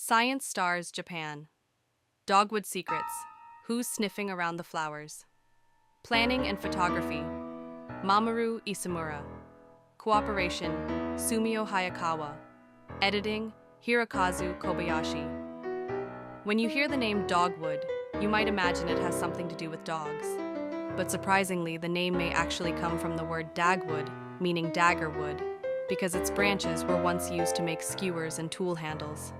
Science Stars Japan. Dogwood Secrets. Who's sniffing around the flowers? Planning and photography. Mamoru Isemura. Cooperation. Sumio Hayakawa. Editing. Hirokazu Kobayashi. When you hear the name Dogwood, you might imagine it has something to do with dogs. But surprisingly, the name may actually come from the word dagwood, meaning dagger wood, because its branches were once used to make skewers and tool handles.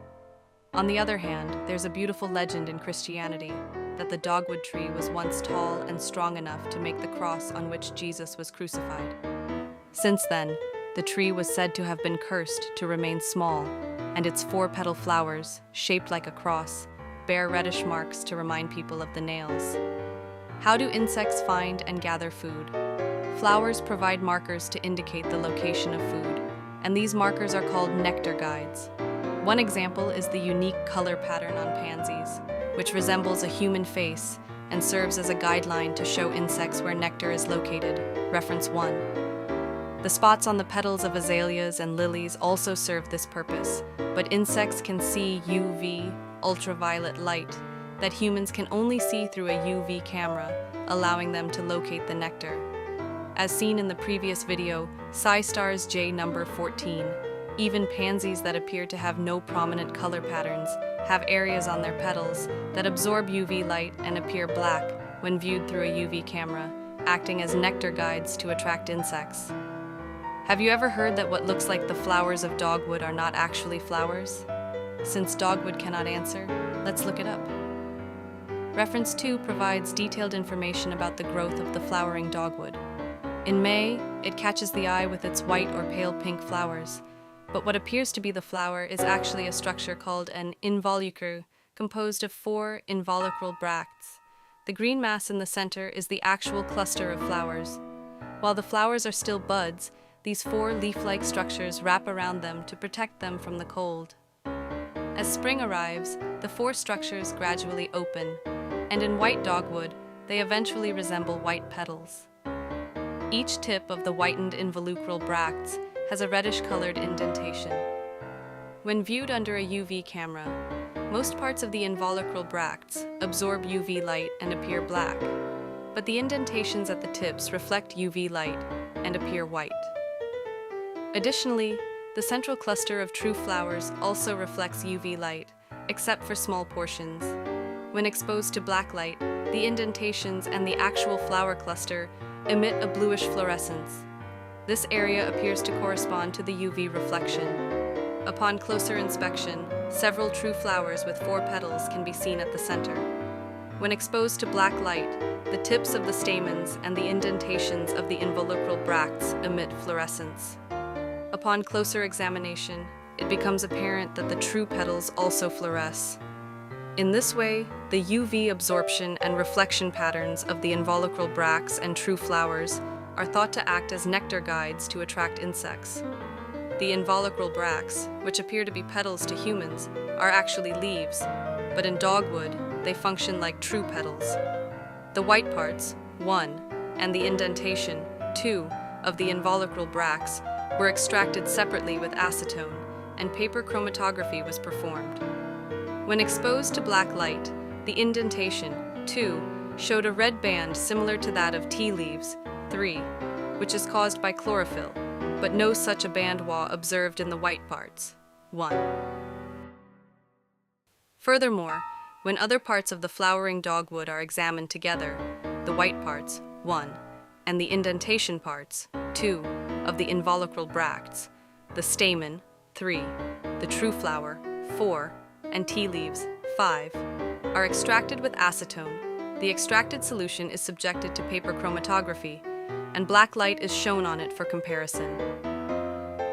On the other hand, there's a beautiful legend in Christianity that the dogwood tree was once tall and strong enough to make the cross on which Jesus was crucified. Since then, the tree was said to have been cursed to remain small, and its 4-petal flowers, shaped like a cross, bear reddish marks to remind people of the nails. How do insects find and gather food? Flowers provide markers to indicate the location of food, and these markers are called nectar guides. One example is the unique color pattern on pansies, which resembles a human face and serves as a guideline to show insects where nectar is located. Reference 1. The spots on the petals of azaleas and lilies also serve this purpose, but insects can see UV, ultraviolet light, that humans can only see through a UV camera, allowing them to locate the nectar. As seen in the previous video, SciStars-J number 14, even pansies that appear to have no prominent color patterns have areas on their petals that absorb UV light and appear black when viewed through a UV camera, acting as nectar guides to attract insects. Have you ever heard that what looks like the flowers of dogwood are not actually flowers? Since dogwood cannot answer, let's look it up. Reference 2 provides detailed information about the growth of the flowering dogwood. In May, it catches the eye with its white or pale pink flowers, but what appears to be the flower is actually a structure called an involucre, composed of 4 involucral bracts. The green mass in the center is the actual cluster of flowers. While the flowers are still buds, these 4 leaf-like structures wrap around them to protect them from the cold. As spring arrives, the 4 structures gradually open, and in white dogwood, they eventually resemble white petals. Each tip of the whitened involucral bracts has a reddish-colored indentation. When viewed under a UV camera, most parts of the involucral bracts absorb UV light and appear black, but the indentations at the tips reflect UV light and appear white. Additionally, the central cluster of true flowers also reflects UV light, except for small portions. When exposed to black light, the indentations and the actual flower cluster emit a bluish fluorescence. This area appears to correspond to the UV reflection. Upon closer inspection, several true flowers with 4 petals can be seen at the center. When exposed to black light, the tips of the stamens and the indentations of the involucral bracts emit fluorescence. Upon closer examination, it becomes apparent that the true petals also fluoresce. In this way, the UV absorption and reflection patterns of the involucral bracts and true flowers are thought to act as nectar guides to attract insects. The involucral bracts, which appear to be petals to humans, are actually leaves, but in dogwood, they function like true petals. The white parts, 1, and the indentation, 2, of the involucral bracts were extracted separately with acetone, and paper chromatography was performed. When exposed to black light, the indentation, 2, showed a red band similar to that of tea leaves, 3, which is caused by chlorophyll, but no such a band was observed in the white parts, 1. Furthermore, when other parts of the flowering dogwood are examined together, the white parts, 1, and the indentation parts, 2, of the involucral bracts, the stamen, 3, the true flower, 4, and tea leaves, 5, are extracted with acetone. The extracted solution is subjected to paper chromatography, and black light is shown on it for comparison.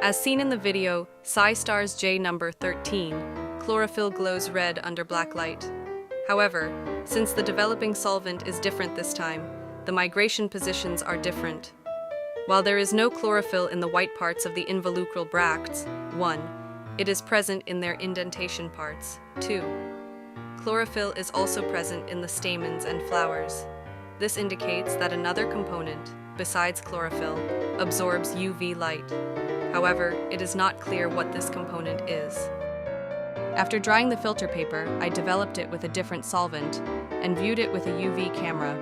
As seen in the video, SciStars-J number 13, chlorophyll glows red under black light. However, since the developing solvent is different this time, the migration positions are different. While there is no chlorophyll in the white parts of the involucral bracts, 1, it is present in their indentation parts, 2. Chlorophyll is also present in the stamens and flowers. This indicates that another component, besides chlorophyll, absorbs UV light. However, it is not clear what this component is. After drying the filter paper, I developed it with a different solvent and viewed it with a UV camera.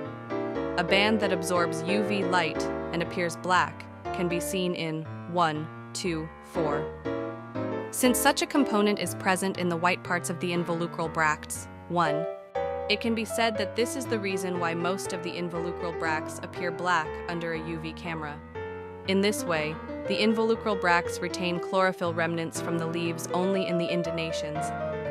A band that absorbs UV light and appears black can be seen in 1, 2, 4. Since such a component is present in the white parts of the involucral bracts, 1, it can be said that this is the reason why most of the involucral bracts appear black under a UV camera. In this way, the involucral bracts retain chlorophyll remnants from the leaves only in the indennations,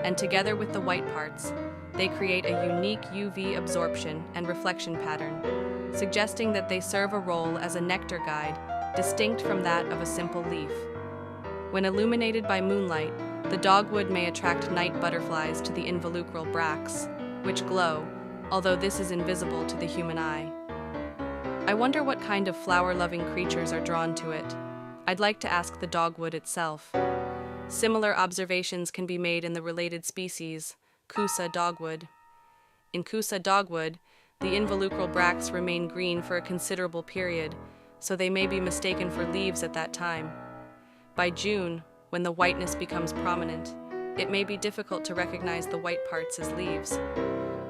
and together with the white parts, they create a unique UV absorption and reflection pattern, suggesting that they serve a role as a nectar guide, distinct from that of a simple leaf. When illuminated by moonlight, the dogwood may attract night butterflies to the involucral bracts, which glow, although this is invisible to the human eye. I wonder what kind of flower-loving creatures are drawn to it. I'd like to ask the dogwood itself. Similar observations can be made in the related species, Kusa dogwood. In Kusa dogwood, the involucral bracts remain green for a considerable period, so they may be mistaken for leaves at that time. By June, when the whiteness becomes prominent, it may be difficult to recognize the white parts as leaves.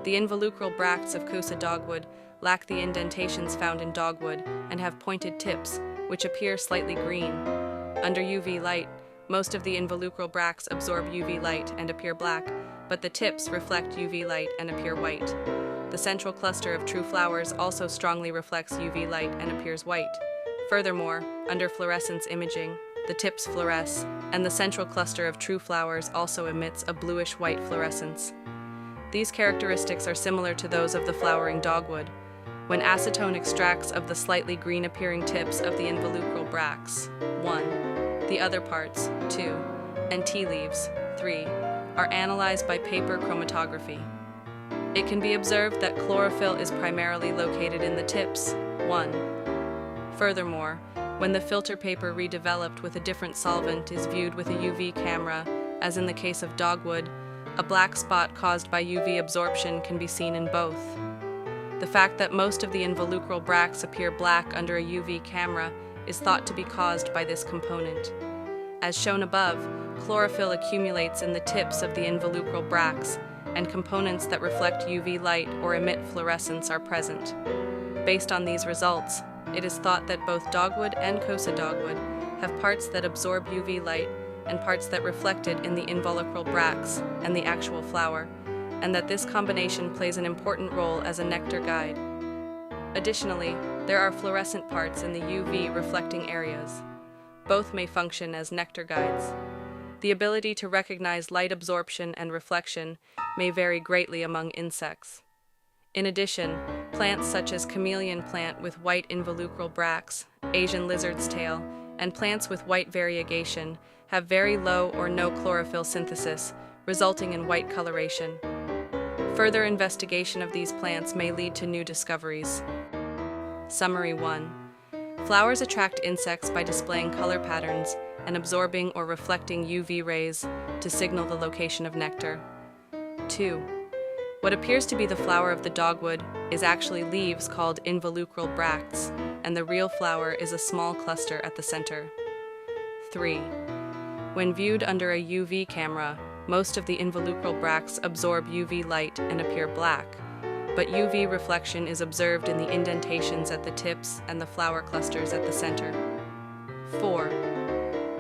The involucral bracts of Kusa dogwood lack the indentations found in dogwood and have pointed tips, which appear slightly green. Under UV light, most of the involucral bracts absorb UV light and appear black, but the tips reflect UV light and appear white. The central cluster of true flowers also strongly reflects UV light and appears white. Furthermore, under fluorescence imaging, the tips fluoresce, and the central cluster of true flowers also emits a bluish-white fluorescence. These characteristics are similar to those of the flowering dogwood. When acetone extracts of the slightly green-appearing tips of the involucral bracts, 1, the other parts, 2, and tea leaves, 3, are analyzed by paper chromatography. It can be observed that chlorophyll is primarily located in the tips, 1. Furthermore, when the filter paper redeveloped with a different solvent is viewed with a UV camera, as in the case of dogwood, a black spot caused by UV absorption can be seen in both. The fact that most of the involucral bracts appear black under a UV camera is thought to be caused by this component. As shown above, chlorophyll accumulates in the tips of the involucral bracts, and components that reflect UV light or emit fluorescence are present. Based on these results, it is thought that both dogwood and Kosa dogwood have parts that absorb UV light and parts that reflect it in the involucral bracts and the actual flower, and that this combination plays an important role as a nectar guide. Additionally, there are fluorescent parts in the UV reflecting areas. Both may function as nectar guides. The ability to recognize light absorption and reflection may vary greatly among insects. In addition, plants such as chameleon plant with white involucral bracts, Asian lizard's tail, and plants with white variegation have very low or no chlorophyll synthesis, resulting in white coloration. Further investigation of these plants may lead to new discoveries. Summary 1. Flowers attract insects by displaying color patterns and absorbing or reflecting UV rays to signal the location of nectar. 2. What appears to be the flower of the dogwood is actually leaves called involucral bracts, and the real flower is a small cluster at the center. 3. When viewed under a UV camera, most of the involucral bracts absorb UV light and appear black, but UV reflection is observed in the indentations at the tips and the flower clusters at the center. 4.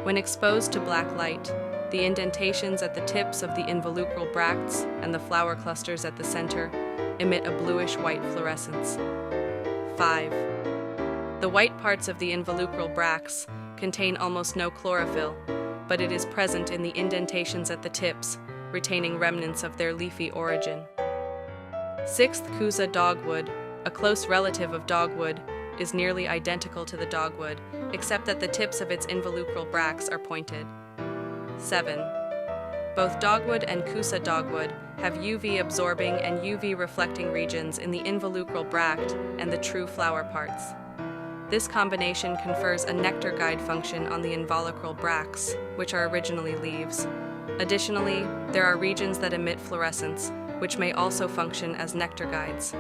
When exposed to black light, the indentations at the tips of the involucral bracts and the flower clusters at the center emit a bluish-white fluorescence. 5. The white parts of the involucral bracts contain almost no chlorophyll, but it is present in the indentations at the tips, retaining remnants of their leafy origin. 6th Kusa dogwood, a close relative of dogwood, is nearly identical to the dogwood, except that the tips of its involucral bracts are pointed. 7. Both dogwood and Kusa dogwood have UV absorbing and UV reflecting regions in the involucral bract and the true flower parts. This combination confers a nectar guide function on the involucral bracts, which are originally leaves. Additionally, there are regions that emit fluorescence, which may also function as nectar guides.